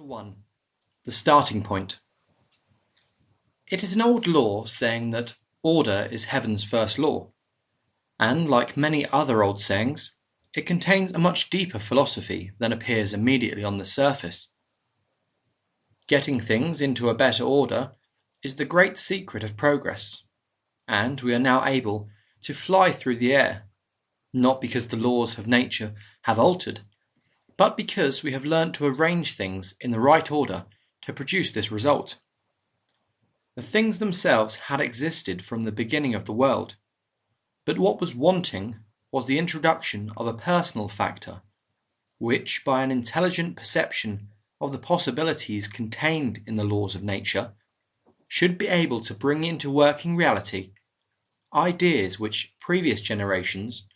1. The starting point. It is an old law saying that order is heaven's first law, and like many other old sayings, it contains a much deeper philosophy than appears immediately on the surface. Getting things into a better order is the great secret of progress, and we are now able to fly through the air, not because the laws of nature have altered, but because we have learnt to arrange things in the right order to produce this result. The things themselves had existed from the beginning of the world, but what was wanting was the introduction of a personal factor, which, by an intelligent perception of the possibilities contained in the laws of nature, should be able to bring into working reality ideas which previous generations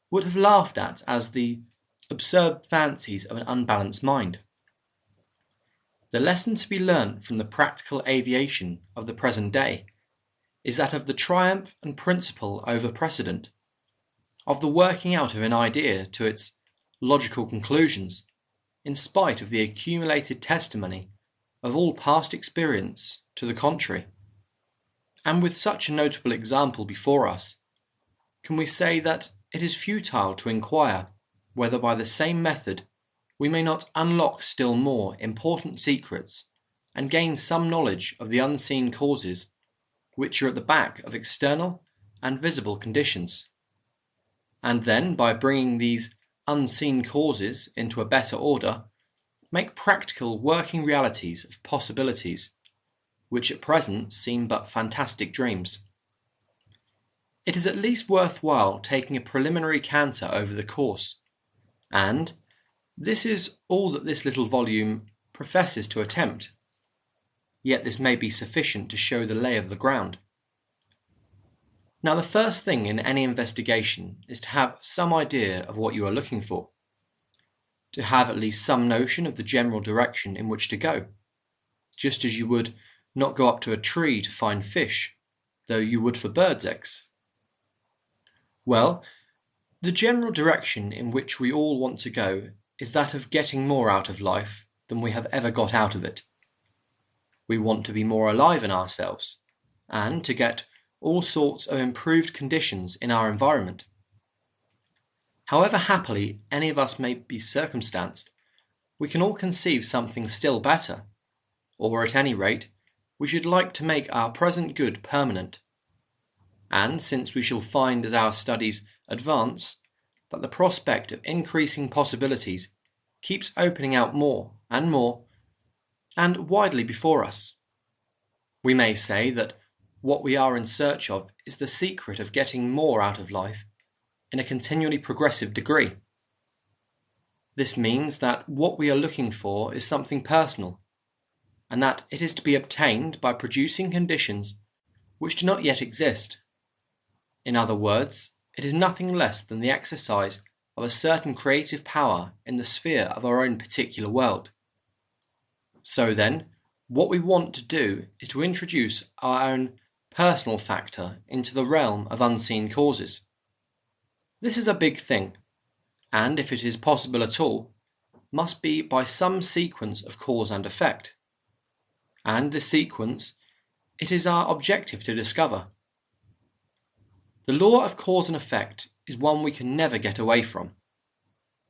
would have laughed at as the absurd fancies of an unbalanced mind. The lesson to be learnt from the practical aviation of the present day is that of the triumph and principle over precedent, of the working out of an idea to its logical conclusions, in spite of the accumulated testimony of all past experience to the contrary. And with such a notable example before us, can we say that it is futile to inquire whether by the same method we may not unlock still more important secrets and gain some knowledge of the unseen causes which are at the back of external and visible conditions, and then by bringing these unseen causes into a better order, make practical working realities of possibilities which at present seem but fantastic dreams. It is at least worthwhile taking a preliminary canter over the course, and this is all that this little volume professes to attempt, yet this may be sufficient to show the lay of the ground. Now, the first thing in any investigation is to have some idea of what you are looking for, to have at least some notion of the general direction in which to go, just as you would not go up to a tree to find fish, though you would for birds' eggs. Well, the general direction in which we all want to go is that of getting more out of life than we have ever got out of it. We want to be more alive in ourselves, and to get all sorts of improved conditions in our environment. However happily any of us may be circumstanced, we can all conceive something still better, or at any rate, we should like to make our present good permanent. And since we shall find as our studies advance that the prospect of increasing possibilities keeps opening out more and widely before us, we may say that what we are in search of is the secret of getting more out of life in a continually progressive degree. This means that what we are looking for is something personal, and that it is to be obtained by producing conditions which do not yet exist. In other words, it is nothing less than the exercise of a certain creative power in the sphere of our own particular world. So then, what we want to do is to introduce our own personal factor into the realm of unseen causes. This is a big thing, and if it is possible at all, must be by some sequence of cause and effect. And this sequence it is our objective to discover. The law of cause and effect is one we can never get away from,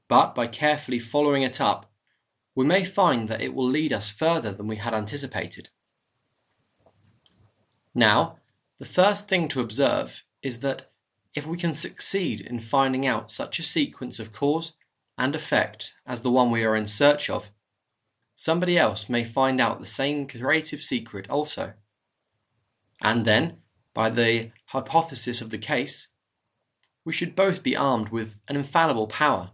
but by carefully following it up, we may find that it will lead us further than we had anticipated. Now, the first thing to observe is that if we can succeed in finding out such a sequence of cause and effect as the one we are in search of, somebody else may find out the same creative secret also. And then, by the hypothesis of the case, we should both be armed with an infallible power.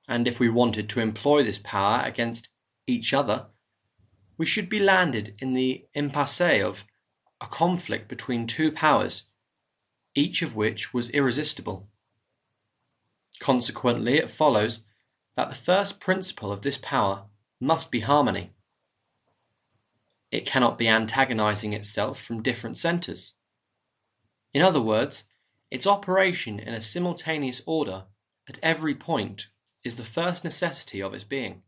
And if we wanted to employ this power against each other, we should be landed in the impasse of a conflict between two powers, each of which was irresistible. Consequently, it follows that the first principle of this power must be harmony. It cannot be antagonizing itself from different centers. In other words, its operation in a simultaneous order at every point is the first necessity of its being.